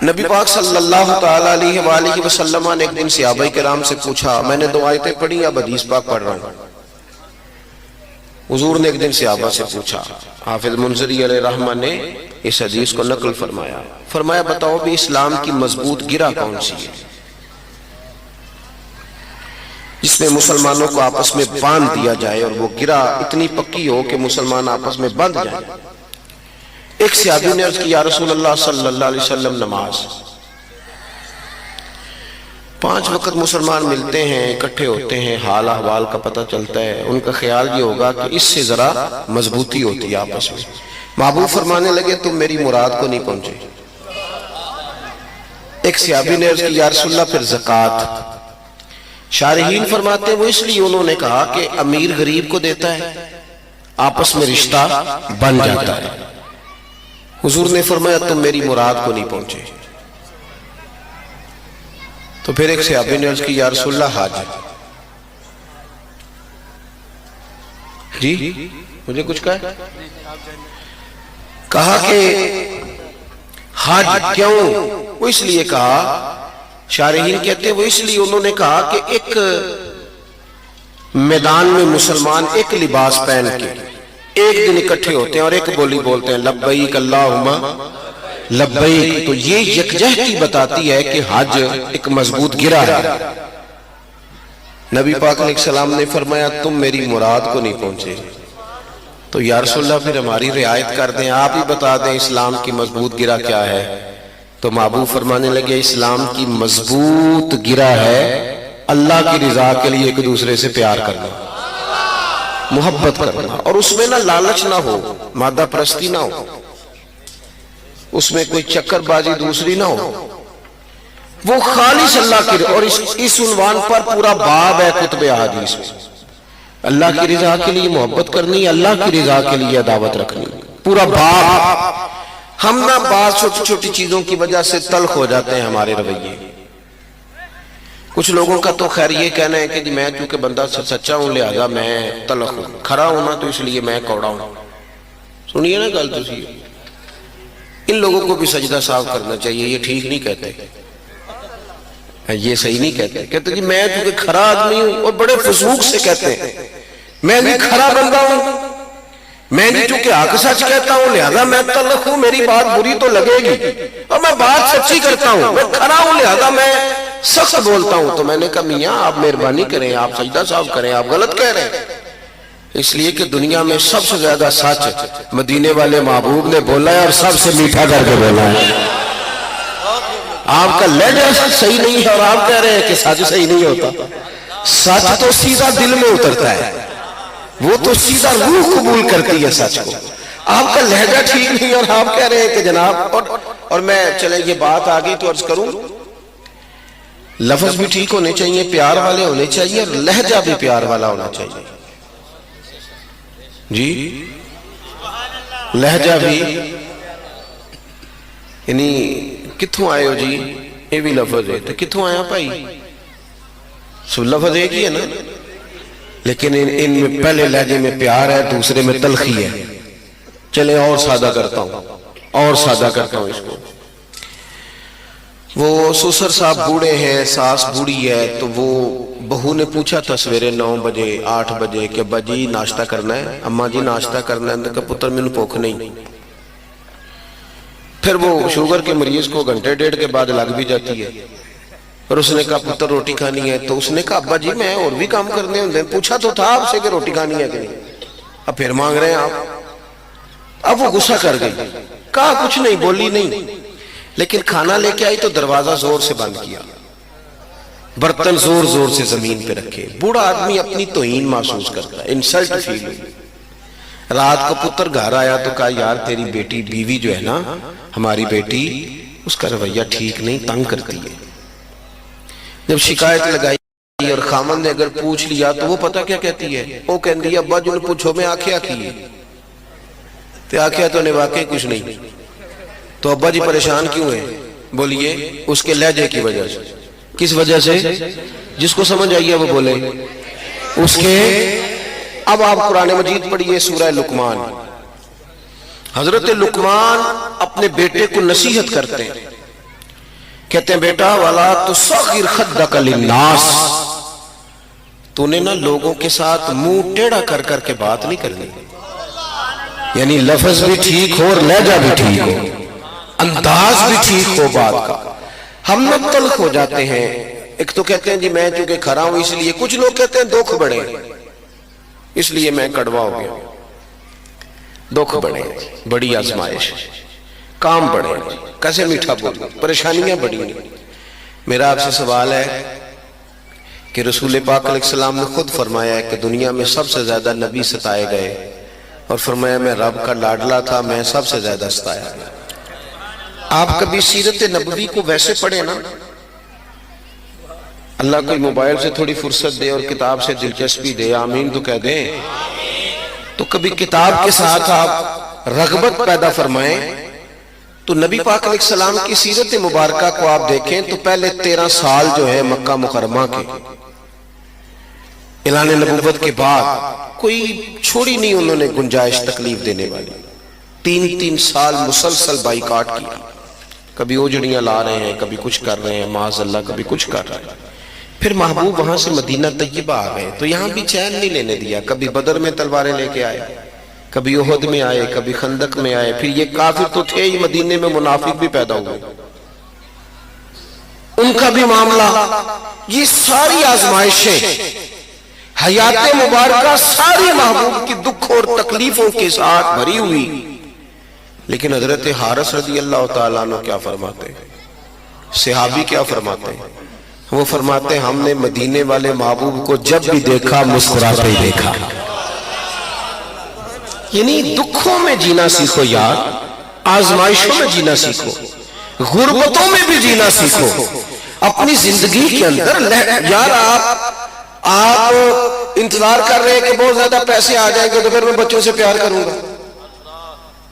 نبی پاک صلی اللہ تعالیٰ علیہ وآلہ وسلم نے ایک دن صحابہ کرام سے پوچھا، میں نے 2 آیتیں پڑھی اب حدیث پاک پڑھ رہا ہوں، حضور نے ایک دن صحابہ سے پوچھا، حافظ منذری علیہ رحمہ نے اس حدیث کو نقل فرمایا، فرمایا بتاؤ بھی اسلام کی مضبوط گرہ کون سی ہے جس میں مسلمانوں کو آپس میں باندھ دیا جائے اور وہ گرہ اتنی پکی ہو کہ مسلمان آپس میں بندھ جائیں؟ ایک صحابی نے عرض کی یا رسول اللہ صلی اللہ علیہ وسلم نماز۔ 5 وقت مسلمان ملتے ہیں، اکٹھے ہوتے ہیں، حال احوال کا پتہ چلتا ہے، ان کا خیال یہ ہوگا کہ اس سے ذرا مضبوطی ہوتی ہے آپس میں۔ محبوب فرمانے لگے تم میری مراد کو نہیں پہنچے۔ ایک صحابی نے عرض کی یا رسول اللہ پھر زکوٰۃ۔ شارحین فرماتے ہیں وہ اس لیے انہوں نے کہا کہ امیر غریب کو دیتا ہے، آپس میں رشتہ بن جاتا ہے۔ حضور نے فرمایا تم میری مراد کو نہیں پہنچے۔ تو پھر ایک صحابی نے عرض کی یا رسول اللہ حج۔ جی مجھے کچھ کہا کہ حج کیوں؟ وہ اس لیے کہا، شارحین کہتے ہیں وہ اس لیے انہوں نے کہا کہ ایک میدان میں مسلمان ایک لباس پہن کے ایک دن اکٹھے ہوتے ہیں اور ایک بولی بولتے ہیں لبیک اللہم لبیک، تو یہ یکجہتی بتاتی ہے کہ حج ایک مضبوط گرہ ہے۔ نبی پاک علیہ السلام نے فرمایا تم میری مراد کو نہیں پہنچے۔ تو یا رسول اللہ پھر ہماری رعایت کر دیں، آپ ہی بتا دیں اسلام کی مضبوط گرہ کیا ہے۔ تو محبوب فرمانے لگے اسلام کی مضبوط گرہ ہے اللہ کی رضا کے لیے ایک دوسرے سے پیار کرنا، محبت کرنا، اور اس میں نہ لالچ نہ ہو، مادہ پرستی نہ ہو، اس میں کوئی چکر بازی دوسری نہ ہو، وہ خالص اللہ کی۔ اور اس عنوان پر پورا باب ہے کتب احادیث میں، اللہ کی رضا کے لیے محبت کرنی، اللہ کی رضا کے لیے عداوت رکھنی، پورا باب۔ ہم نہ بعض چھوٹی چھوٹی چیزوں کی وجہ سے تلخ ہو جاتے ہیں ہمارے رویے۔ کچھ لوگوں کا تو خیر یہ کہنا ہے کہ میں چونکہ بندہ سچا ہوں لہذا میں تلخ ہوں، کھرا ہوں نا تو اس لیے میں کوڑا ہوں۔ سنیے نا گل تو سی، ان لوگوں کو بھی سجدہ صاف کرنا چاہیے، یہ ٹھیک نہیں کہتے، یہ صحیح نہیں کہتے۔ کہتے جی میں چونکہ کھرا آدمی ہوں، اور بڑے فسوق سے کہتے ہیں میں بھی کھرا بندہ ہوں، میں بھی چونکہ حق سچ کہتا ہوں لہذا میں تلخ ہوں، میری بات بری تو لگے گی، اور میں بات سچی کرتا ہوں، میں کھرا ہوں لہذا میں سخت بولتا ہوں۔ تو میں نے کہا میاں آپ مہربانی کریں، آپ سجدہ صاف کریں، آپ غلط کہہ رہے ہیں۔ اس لیے کہ دنیا میں سب سے زیادہ سچ مدینے والے محبوب نے بولا ہے اور سب سے میٹھا کر کے بولا ہے۔ آپ کا لہجہ صحیح نہیں ہے اور آپ کہہ رہے ہیں کہ سچ صحیح نہیں ہوتا۔ سچ تو سیدھا دل میں اترتا ہے، وہ تو سیدھا روح قبول کرتی ہے سچ کو۔ آپ کا لہجہ ٹھیک نہیں اور آپ کہہ رہے ہیں کہ جناب، اور میں چلیں یہ بات آگئی تو عرض کروں، لفظ بھی ٹھیک ہونے چاہیے، پیار والے ہونے چاہیے، اور لہجہ بھی پیار والا ہونا چاہیے۔ جی لہجہ بھی، یعنی کتھوں آئے ہو جی، یہ بھی لفظ ہے تو کتھوں آیا بھائی، سب لفظ ایک ہی ہے نا، لیکن ان میں پہلے لہجے میں پیار ہے، دوسرے میں تلخی ہے۔ چلیں اور سادہ کرتا ہوں اس کو۔ وہ سسر صاحب بوڑھے ہیں، ساس بوڑھی ہے، تو وہ بہو نے پوچھا تھا سویرے 9 بجے 8 بجے کہ ابا جی ناشتہ کرنا ہے، اماں جی ناشتہ کرنا ہے، اندر کا پتر میں نے بھوک نہیں۔ پھر وہ شوگر کے مریض کو گھنٹے ڈیڑھ کے بعد لگ بھی جاتی ہے، اور اس نے کہا پتر روٹی کھانی ہے، تو اس نے کہا ابا جی میں اور بھی کام کرنے ہوں، پوچھا تو تھا آپ سے کہ روٹی کھانی ہے کہ نہیں، اب پھر مانگ رہے ہیں آپ۔ اب وہ غصہ کر گئی، کہا کچھ نہیں، بولی نہیں، لیکن کھانا لے کے آئی تو دروازہ زور سے بند کیا، برتن زور زور سے زمین پہ رکھے۔ بوڑھا آدمی اپنی توہین محسوس کرتا ہے، انسلٹ فیل ہوئی۔ رات کو پتر گھر آیا تو کہا یار تیری بیٹی بیوی جو ہے نا، ہماری بیٹی، اس کا رویہ ٹھیک نہیں، تنگ کرتی ہے۔ جب شکایت لگائی اور خامن نے اگر پوچھ لیا تو وہ پتہ کیا کہتی ہے، وہ کہتی ہے ابا جو نے پوچھو میں آکھیا کی تو آکھیا تو نے واقعی کچھ نہیں۔ تو ابا جی پریشان کیوں ہیں؟ بولیے اس کے لہجے کی وجہ سے۔ کس وجہ سے؟ جس کو سمجھ آئیے وہ بولے اس کے۔ اب آپ قرآن مجید پڑھیے سورہ لقمان۔ حضرت لقمان اپنے بیٹے کو نصیحت کرتے ہیں، کہتے ہیں بیٹا وَلَا تُصَغِّرْ خَدَّكَ لِلنَّاسِ، تو نے نا لوگوں کے ساتھ منہ ٹیڑھا کر کر کے بات نہیں کرنی، یعنی لفظ بھی ٹھیک ہو اور لہجہ بھی ٹھیک ہو، انداز بھی ٹھیک ہو بات کا۔ ہم نہ تلخ ہو جاتے ہیں، ایک تو کہتے ہیں جی میں چونکہ کھڑا ہوں اس لیے، کچھ لوگ کہتے ہیں دکھ بڑے اس لیے میں کڑوا ہو گیا۔ دکھ بڑے، بڑی آزمائش، کام بڑے، کیسے میٹھا بولوں، پریشانیاں بڑی ہیں۔ میرا آپ سے سوال ہے کہ رسول پاک علیہ السلام نے خود فرمایا ہے کہ دنیا میں سب سے زیادہ نبی ستائے گئے، اور فرمایا میں رب کا لاڈلا تھا، میں سب سے زیادہ ستایا گیا۔ آپ کبھی سیرت نبوی کو ویسے پڑھیں نا، اللہ کوئی موبائل سے تھوڑی فرصت دے اور کتاب سے دلچسپی دے، آمین تو کہہ دیں، تو کبھی کتاب کے ساتھ آپ رغبت پیدا فرمائیں تو نبی پاک علیہ السلام کی سیرت مبارکہ کو آپ دیکھیں تو پہلے 13 سال جو ہے مکہ مکرمہ کے اعلان نبوت کے بعد کوئی چھوڑی نہیں انہوں نے گنجائش تکلیف دینے والی، 3 سال مسلسل بائیکاٹ کیا، کبھی اوجڑیاں لا رہے ہیں، کبھی کچھ کر رہے ہیں، معاذ اللہ کبھی کچھ کر رہے ہیں۔ پھر محبوب وہاں سے مدینہ طیبہ آ گئے تو یہاں بھی چین نہیں لینے دیا، کبھی بدر میں تلواریں لے کے آئے، کبھی احد میں آئے، کبھی خندق میں آئے، پھر یہ کافر تو تھے ہی، مدینے میں منافق بھی پیدا ہوئے، ان کا بھی معاملہ، یہ ساری آزمائشیں حیات مبارکہ ساری محبوب کی دکھ اور تکلیفوں کے ساتھ بھری ہوئی، لیکن حضرت حارث رضی اللہ تعالیٰ عنہ کیا فرماتے ہیں، صحابی کیا فرماتے ہیں؟ وہ فرماتے ہیں ہم نے مدینے والے محبوب کو جب بھی دیکھا مسکراتے ہی دیکھا۔ یعنی دکھوں میں جینا سیکھو یار، آزمائشوں میں جینا سیکھو، غربتوں میں بھی جینا سیکھو، اپنی زندگی کے اندر یار آپ انتظار کر رہے ہیں کہ بہت زیادہ پیسے آ جائیں گے تو پھر میں بچوں سے پیار کروں گا۔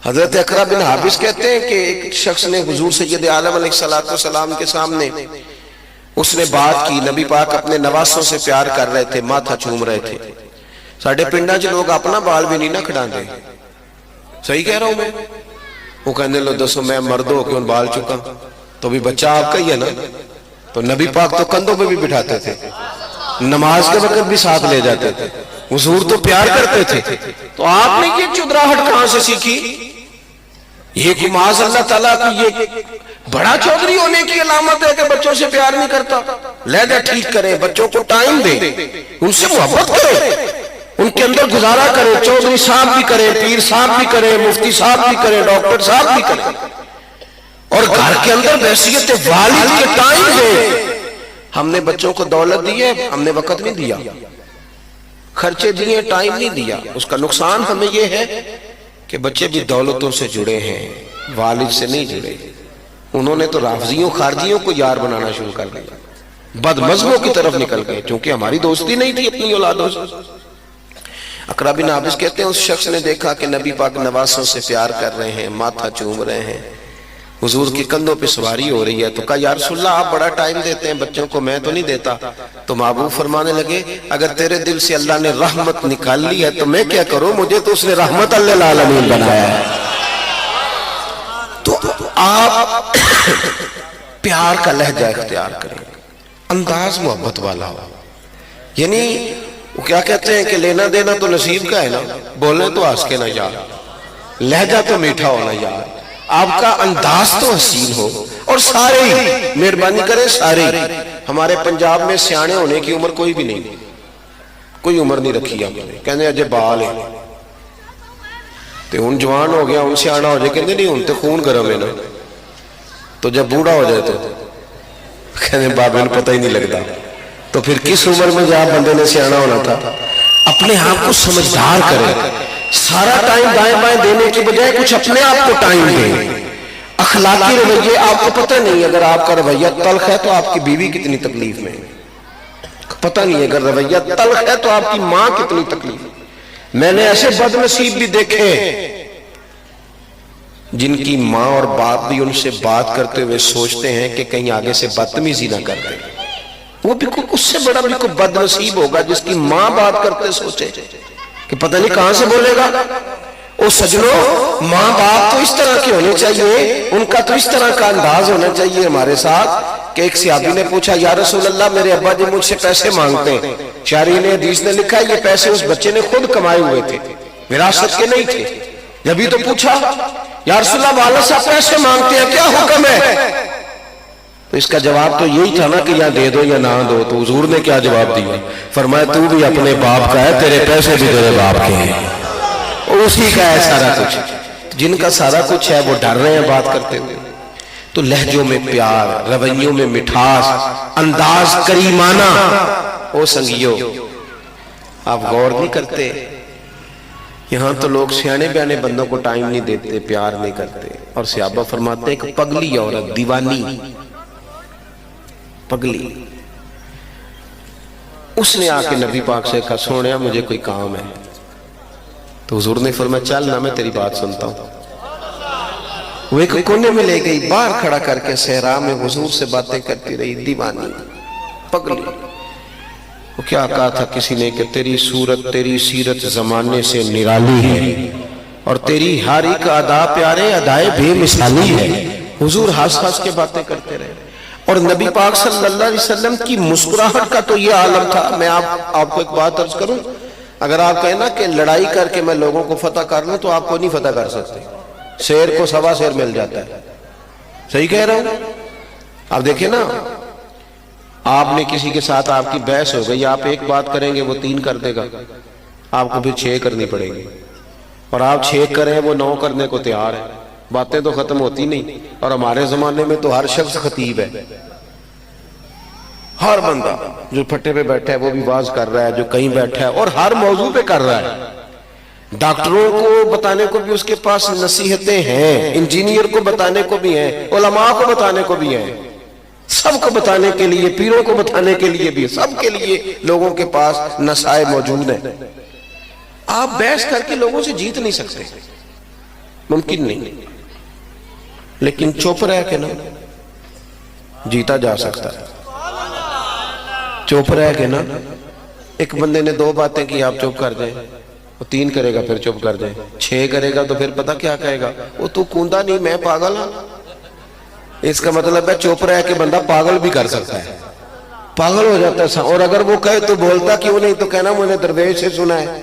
حضرت اقرا بن حابس کہتے ہیں کہ ایک شخص نے حضور سید عالم علیہ السلام کے سامنے اس نے بات کی، نبی پاک اپنے نواسوں سے پیار کر رہے تھے، ماتھا چوم رہے تھے۔ ساڑھے پنڈا جو لوگ اپنا بال بھی نہیں نہ کھڑا دے، صحیح کہہ رہا ہوں میں؟ وہ کہنے لو دسو میں مرد ہو کیوں بال چکا، تو بھی بچہ آپ کا ہی ہے نا۔ تو نبی پاک تو کندھوں پہ بھی بٹھاتے تھے، نماز کے وقت بھی ساتھ لے جاتے تھے، حضور تو پیار کرتے تھے، تو آپ نے یہ چودراہٹ کہاں سے سیکھی؟ یہ معاذ اللہ تعالیٰ کی یہ بڑا چودھری ہونے کی علامت ہے کہ بچوں سے پیار نہیں کرتا۔ لہجہ ٹھیک کریں، بچوں کو ٹائم دیں، ان سے محبت کریں، ان کے اندر گزارا کریں، چودھری صاحب بھی کریں، پیر صاحب بھی کریں، مفتی صاحب بھی کریں، ڈاکٹر صاحب بھی کریں، اور گھر کے اندر بحیثیت والد کے ٹائم دیں۔ ہم نے بچوں کو دولت دی ہے، ہم نے وقت نہیں دیا، خرچے دیے، ٹائم نہیں دیا۔ اس کا نقصان ہمیں یہ ہے کہ بچے بھی دولتوں سے جڑے ہیں، والد سے نہیں جڑے۔ انہوں نے تو رافضیوں خارجیوں کو یار بنانا شروع کر دیا، بد مذہبوں کی طرف نکل گئے، کیونکہ ہماری دوستی نہیں تھی اپنی اولادوں سے۔ اقرا بن حابس کہتے ہیں اس شخص نے دیکھا کہ نبی پاک نواسوں سے پیار کر رہے ہیں، ماتھا چوم رہے ہیں، حضور کی کندھوں پہ سواری ہو رہی ہے، تو کہا یا رسول اللہ آپ بڑا ٹائم دیتے ہیں بچوں کو، میں تو نہیں دیتا۔ تو محبوب فرمانے لگے اگر تیرے دل سے اللہ نے رحمت نکال لی ہے تو میں کیا کروں، مجھے تو اس نے رحمت للعالمین بنایا ہے۔ تو آپ پیار کا لہجہ اختیار کریں، انداز محبت والا ہو، یعنی وہ کیا کہتے ہیں کہ لینا دینا تو نصیب کا ہے نا، بولنے تو ہنس کے نہ یار، لہجہ تو میٹھا ہونا یار، آپ کا انداز تو حسین ہو، اور سارے ہی مہربانی کریں، سارے ہمارے پنجاب میں سیانے ہونے کی عمر کوئی بھی نہیں، کوئی عمر نہیں رکھی ہم نے، کہنے اجے بال ہے تو ہن جوان ہو گیا، ہن سیانا ہو جائے، کہنے نہیں ہن تو خون گرم ہے نا، تو جب بوڑھا ہو جائے تو کہنے بابے نے پتہ ہی نہیں لگتا۔ تو پھر کس عمر میں جہاں بندے نے سیانا ہونا تھا؟ اپنے آپ کو سمجھدار کریں، سارا ٹائم دائیں بائیں دینے کی بجائے کچھ اپنے آپ کو ٹائم دیں۔ اخلاقی رویے، آپ کو پتہ نہیں اگر آپ کا رویہ تلخ ہے تو آپ کی بیوی کتنی تکلیف میں، پتہ نہیں اگر رویہ تلخ ہے تو آپ کی ماں کتنی تکلیف میں۔ میں نے ایسے بد نصیب بھی دیکھے جن کی ماں اور باپ بھی ان سے بات کرتے ہوئے سوچتے ہیں کہ کہیں آگے سے بدتمیزی نہ کر دیں، وہ بھی اس سے بڑا بھی کوئی بد نصیب ہوگا جس کی ماں بات کرتے سوچے کہ پتہ نہیں کہاں سے بولے گا، او سجنوں، ماں باپ تو اس طرح کے ہونے چاہیے، ان کا تو اس طرح کا انداز ہونا چاہیے ہمارے ساتھ کہ ایک صحابی نے پوچھا یا رسول اللہ میرے ابا جی مجھ سے پیسے مانگتے ہیں، شارحین حدیث نے لکھا یہ پیسے اس بچے نے خود کمائے ہوئے تھے، وراثت کے نہیں تھے۔ جبھی تو پوچھا یا رسول اللہ والد صاحب پیسے مانگتے ہیں کیا حکم ہے؟ تو اس کا جواب تو یہی تھا نا کہ یا دے دو یا نہ دو۔ تو حضور نے کیا جواب دیا؟ فرمایا تو بھی اپنے باپ کا ہے، تیرے پیسے بھی تیرے باپ کے ہیں، اسی کا ہے سارا کچھ۔ جن کا سارا کچھ ہے وہ ڈر رہے ہیں بات کرتے ہوئے۔ تو لہجوں میں پیار، رویوں میں مٹھاس، انداز کریمانہ۔ او سنگیو، آپ غور نہیں کرتے، یہاں تو لوگ سیانے بیانے بندوں کو ٹائم نہیں دیتے، پیار نہیں کرتے، اور صحابہ فرماتے ہیں کہ پگلی عورت، دیوانی پگلی، اس نے آ کے نبی پاک سے کہا سونیا مجھے کوئی کام ہے۔ تو حضور نے فرمایا چل نہ میں تیری بات سنتا ہوں۔ وہ ایک کونے میں لے گئی، باہر کھڑا کر کے صحرا میں حضور سے باتیں کرتی رہی، دیوانی پگلی۔ وہ کیا کہا تھا کسی نے کہ تیری صورت تیری سیرت زمانے سے نرالی ہے، اور تیری ہر ایک ادا پیارے ادائے بے مثالی ہے۔ حضور ہنس ہنس کے باتیں کرتے رہے، اور نبی پاک صلی اللہ علیہ وسلم کی مسکراہٹ کا تو یہ عالم تھا۔ میں آپ کو ایک بات عرض کروں، اگر آپ کہیں نا کہ لڑائی کر کے میں لوگوں کو فتح کر لوں تو آپ کو نہیں فتح کر سکتے، شیر کو سوا شیر مل جاتا ہے۔ صحیح کہہ رہا ہوں؟ آپ دیکھیں نا، آپ نے کسی کے ساتھ آپ کی بحث ہو گئی، آپ ایک بات کریں گے وہ 3 کر دے گا، آپ کو پھر 6 کرنی پڑے گی، اور آپ 6 کریں وہ 9 کرنے کو تیار ہے۔ باتیں تو ختم ہوتی نہیں، اور ہمارے زمانے میں تو ہر شخص خطیب ہے، ہر بندہ جو پھٹے پہ بیٹھا ہے وہ بھی واز کر رہا ہے، جو کہیں بیٹھا ہے اور ہر موضوع پہ کر رہا ہے۔ ڈاکٹروں کو بتانے کو بھی اس کے پاس نصیحتیں ہیں، انجینئر کو بتانے کو بھی ہیں، علماء کو بتانے کو بھی ہیں، سب کو بتانے کے لیے، پیروں کو بتانے کے لیے بھی، سب کے لیے لوگوں کے پاس نصائح موجود ہیں۔ آپ بحث کر کے لوگوں سے جیت نہیں سکتے، ممکن نہیں، لیکن چپ رہ کے نا جیتا جا سکتا ہے۔ چپ رہ کے نا، ایک بندے نے 2 باتیں کی آپ چپ کر جائیں، وہ 3 کرے گا پھر چپ کر جائیں، 6 کرے گا تو پھر پتہ کیا کہے گا، وہ تو کوندا نہیں میں پاگل ہوں۔ اس کا مطلب ہے چپ رہ کے بندہ پاگل بھی کر سکتا ہے، پاگل ہو جاتا ہے۔ اور اگر وہ کہے تو بولتا کیوں نہیں، تو کہنا مجھے درویش سے سنا ہے،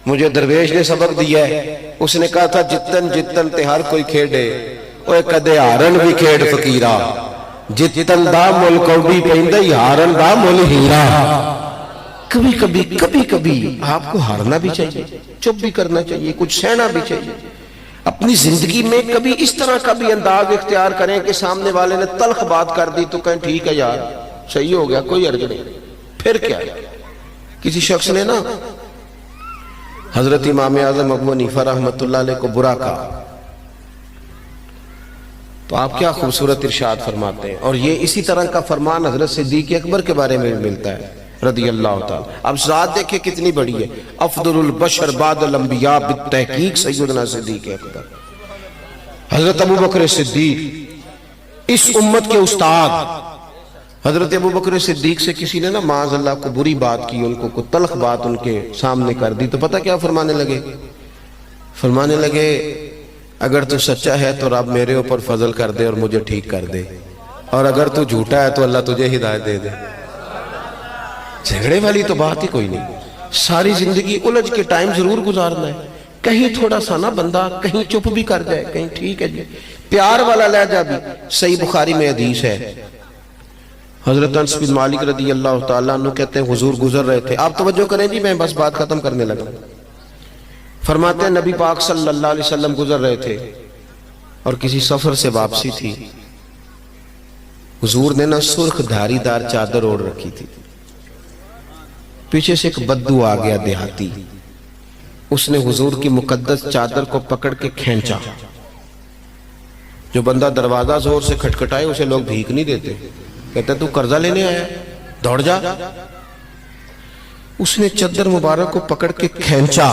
مجھے درویش نے سبق دیا ہے۔ اس نے کہا تھا جتن جتن تے ہر کوئی کھیڑے، اوے کدے ہارن بھی کھیڑ فقیرہ، جتن دا مل کوڈی پہندے ہارن دا مل ہیرا۔ کبھی کبھی آپ کو ہارنا بھی چاہیے، چپ بھی کرنا چاہیے، کچھ سہنا بھی چاہیے۔ اپنی زندگی میں کبھی اس طرح کا بھی انداز اختیار کریں کہ سامنے والے نے تلخ بات کر دی تو کہیں ٹھیک ہے یار صحیح ہو گیا، کوئی حرج نہیں، پھر کیا۔ کسی شخص نے نا حضرت امام اعظم ابو حنیفہ رحمۃ اللہ علیہ کو برا کہا، تو آپ کیا خوبصورت ارشاد فرماتے ہیں، اور یہ اسی طرح کا فرمان حضرت صدیق اکبر کے بارے میں ملتا ہے رضی اللہ تعالی۔ اب ذات دیکھیں کتنی بڑی ہے، افضل البشر بعد الانبیاء بالتحقیق سیدنا صدیق اکبر، حضرت ابو بکر صدیق اس امت کے استاد۔ حضرت ابو بکر صدیق سے کسی نے نا معاذ اللہ کو بری بات کی، ان کو کوئی تلخ بات ان کے سامنے کر دی، تو پتہ کیا فرمانے لگے؟ فرمانے لگے اگر تو سچا ہے تو رب میرے اوپر فضل کر دے اور مجھے ٹھیک کر دے، اور اگر تو جھوٹا ہے تو اللہ تجھے ہدایت دے دے۔ جھگڑے والی تو بات ہی کوئی نہیں، ساری زندگی الجھ کے ٹائم ضرور گزارنا ہے، کہیں تھوڑا سا نا بندہ کہیں چپ بھی کر جائے، کہیں ٹھیک ہے جی، پیار والا لہجہ بھی۔ صحیح بخاری میں حدیث ہے، حضرت انس بن مالک رضی اللہ تعالیٰ عنہ کہتے ہیں حضور گزر رہے تھے، آپ توجہ کریں جی میں بس بات ختم کرنے لگا۔ فرماتے ہیں نبی پاک صلی اللہ علیہ وسلم گزر رہے تھے اور کسی سفر سے واپسی تھی، حضور نے نا سرخ دھاری دار چادر اوڑھ رکھی تھی، پیچھے سے ایک بدو آ گیا دیہاتی، اس نے حضور کی مقدس چادر کو پکڑ کے کھینچا۔ جو بندہ دروازہ زور سے کھٹکھٹائے اسے لوگ بھیک نہیں دیتے، کہتے تو قرضہ لینے آیا دوڑ جا۔ اس نے چادر مبارک کو پکڑ کے کھینچا،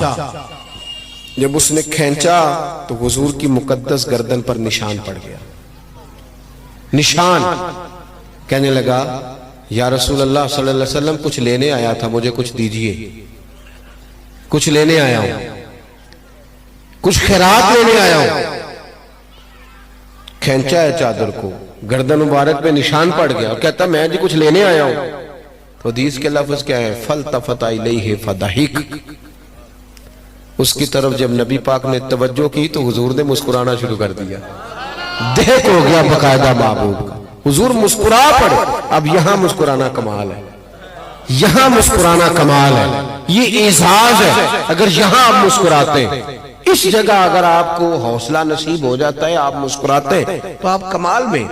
جب اس نے کھینچا تو حضور کی مقدس گردن پر نشان پڑ گیا، نشان۔ کہنے لگا یا رسول اللہ صلی اللہ علیہ وسلم کچھ لینے آیا تھا، مجھے کچھ دیجئے، کچھ لینے آیا ہوں۔ کچھ خیرات لینے آیا ہوں. کھینچا ہے چادر کو, گردن مبارک پہ نشان پڑ گیا اور کہتا میں جی کچھ لینے آیا ہوں. تو حدیث کے لفظ کیا ہے؟ فَالْتَفَتَ إِلَيْهِ فَضَحِكَ. اس کی طرف جب نبی پاک نے توجہ کی تو حضور نے مسکرانا شروع کر دیا. دیکھ ہو گیا باقاعدہ محبوب کا. حضور مسکرا پڑے. اب یہاں مسکرانا کمال ہے, یہاں مسکرانا کمال ہے, یہ اعزاز ہے. اگر یہاں آپ مسکراتے ہیں, اس جگہ اگر آپ کو حوصلہ نصیب ہو جاتا ہے, آپ مسکراتے ہیں, تو آپ کمال میں.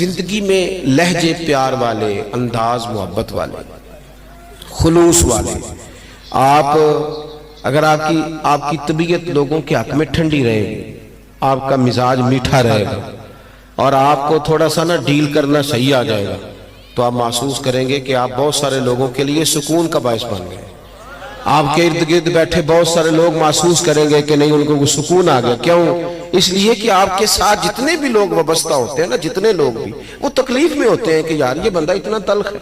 زندگی میں لہجے پیار والے, انداز محبت والے, خلوص والے. آپ اگر آپ کی طبیعت لوگوں کے حق میں ٹھنڈی رہے گی, آپ کا مزاج میٹھا رہے گا, اور آپ کو تھوڑا سا نا ڈیل کرنا صحیح آ جائے گا, تو آپ محسوس کریں گے کہ آپ بہت سارے لوگوں کے لیے سکون کا باعث بن گئے. آپ کے ارد گرد بیٹھے بہت سارے لوگ محسوس کریں گے کہ نہیں, ان کو سکون آ گیا. کیوں؟ اس لیے کہ آپ کے ساتھ جتنے بھی لوگ وابستہ ہوتے ہیں نا, جتنے لوگ بھی, وہ تکلیف میں ہوتے ہیں کہ یار یہ بندہ اتنا تلخ ہے.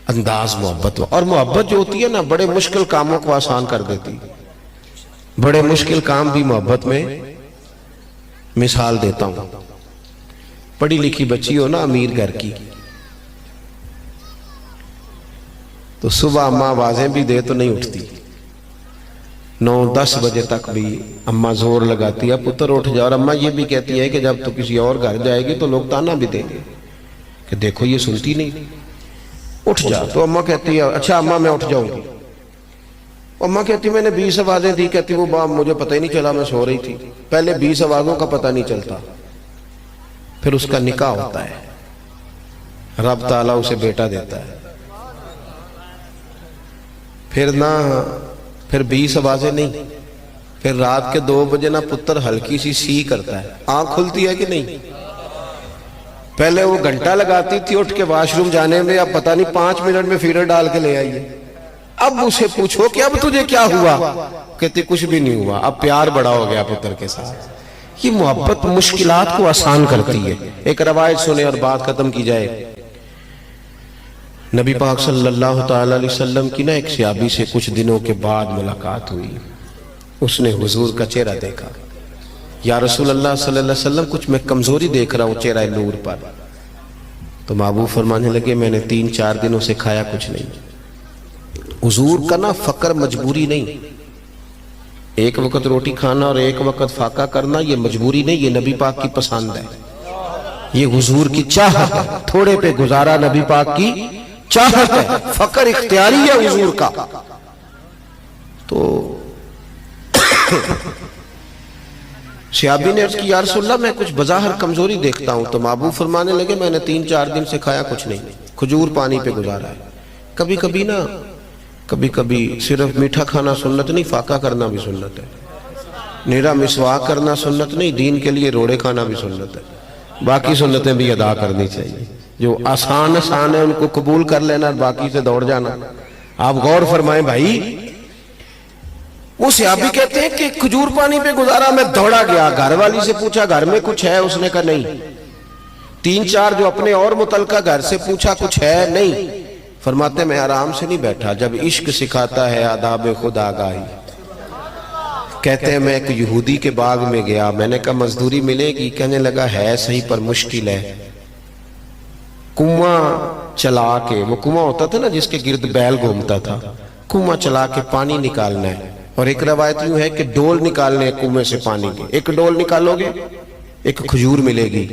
انداز محبت, اور محبت جو ہوتی ہے نا بڑے مشکل کاموں کو آسان کر دیتی. بڑے مشکل کام بھی محبت میں. مثال دیتا ہوں, پڑھی لکھی بچی ہو نا امیر گھر کی, تو صبح اماں آوازیں بھی دے تو نہیں اٹھتی. 9-10 بجے تک بھی اماں زور لگاتی ہے پتر اٹھ جا, اور اماں یہ بھی کہتی ہے کہ جب تو کسی اور گھر جائے گی تو لوگ تانا بھی دیں گے کہ دیکھو یہ سنتی نہیں, اٹھ جا. تو اماں کہتی ہے اچھا اماں میں اٹھ جاؤں گی. اماں کہتی میں نے 20 آوازیں دی. کہتی وہ باپ مجھے پتہ ہی نہیں چلا, میں سو رہی تھی. پہلے 20 آوازوں کا پتہ نہیں چلتا, پھر اس کا نکاح ہوتا ہے, رب تعالیٰ اسے بیٹا دیتا ہے. پھر 20 آوازیں نہیں, پھر رات کے 2 بجے نا پتر ہلکی سی کرتا ہے, آنکھ کھلتی ہے کہ نہیں. پہلے وہ گھنٹہ لگاتی تھی اٹھ کے واش روم جانے میں, اب پتہ نہیں 5 منٹ میں فیڈر ڈال کے لے آئیے. اب اسے پوچھو کہ اب تجھے کیا ہوا, کہتی کچھ بھی نہیں ہوا, اب پیار بڑا ہو گیا پتر کے ساتھ. یہ محبت مشکلات کو آسان کرتی ہے. ایک روایت سنے اور بات ختم کی جائے. نبی پاک صلی اللہ تعالی علیہ وسلم کی نا ایک صحابی سے کچھ دنوں کے بعد ملاقات ہوئی. اس نے حضور کا چہرہ دیکھا. یا رسول اللہ صلی اللہ علیہ وسلم, کچھ میں کمزوری دیکھ رہا ہوں چہرہ نور پر. تو محبوب فرمانے لگے میں نے 3-4 دنوں سے کھایا کچھ نہیں. حضور کا نا فقر مجبوری نہیں, ایک وقت روٹی کھانا اور ایک وقت فاقہ کرنا یہ مجبوری نہیں, یہ نبی پاک کی پسند ہے, یہ حضور کی چاہت ہے. تھوڑے پہ گزارا نبی پاک کی چاہت ہے, فقر اختیاری ہے حضور کا. تو صحابی نے عرض کی یا رسول اللہ میں کچھ بظاہر کمزوری دیکھتا ہوں. تو محبوب فرمانے لگے میں نے 3-4 دن سے کھایا کچھ نہیں, کھجور پانی پہ گزارا ہے. کبھی کبھی صرف میٹھا کھانا سنت نہیں, فاقہ کرنا بھی سنت ہے. نیرا مسواک کرنا سنت نہیں, دین کے لیے روڑے کھانا بھی سنت ہے. باقی سنتیں بھی ادا کرنی چاہیے. جو آسان ہے ان کو قبول کر لینا, باقی سے دوڑ جانا. آپ غور فرمائیں بھائی. وہ صحابی کہتے ہیں کہ کھجور پانی پہ گزارا, میں دوڑا گیا, گھر والی سے پوچھا گھر میں کچھ ہے, اس نے کہا نہیں. 3-4 جو اپنے اور متعلقہ گھر سے پوچھا کچھ ہے, نہیں. فرماتے میں آرام سے نہیں بیٹھا, جب عشق سکھاتا ہے آداب خود آگاہی. کہتے ہیں میں ایک یہودی کے باغ میں گیا, میں نے کہا مزدوری ملے گی, کہنے لگا ہے صحیح پر مشکل ہے. کنواں چلا کے, وہ کنواں ہوتا تھا نا جس کے گرد بیل گھومتا تھا, کنواں چلا کے پانی نکالنا ہے. اور ایک روایت یوں ہے کہ ڈول نکالنے ہیں کنویں سے پانی کی, ایک ڈول نکالو گے ایک کھجور ملے گی.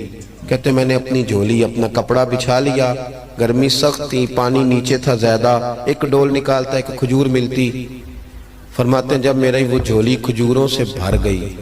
کہتے میں نے اپنی جھولی اپنا کپڑا بچھا لیا, گرمی سخت تھی, پانی نیچے تھا زیادہ, ایک ڈول نکالتا ایک کھجور ملتی. فرماتے ہیں جب میری وہ جھولی کھجوروں سے بھر گئی,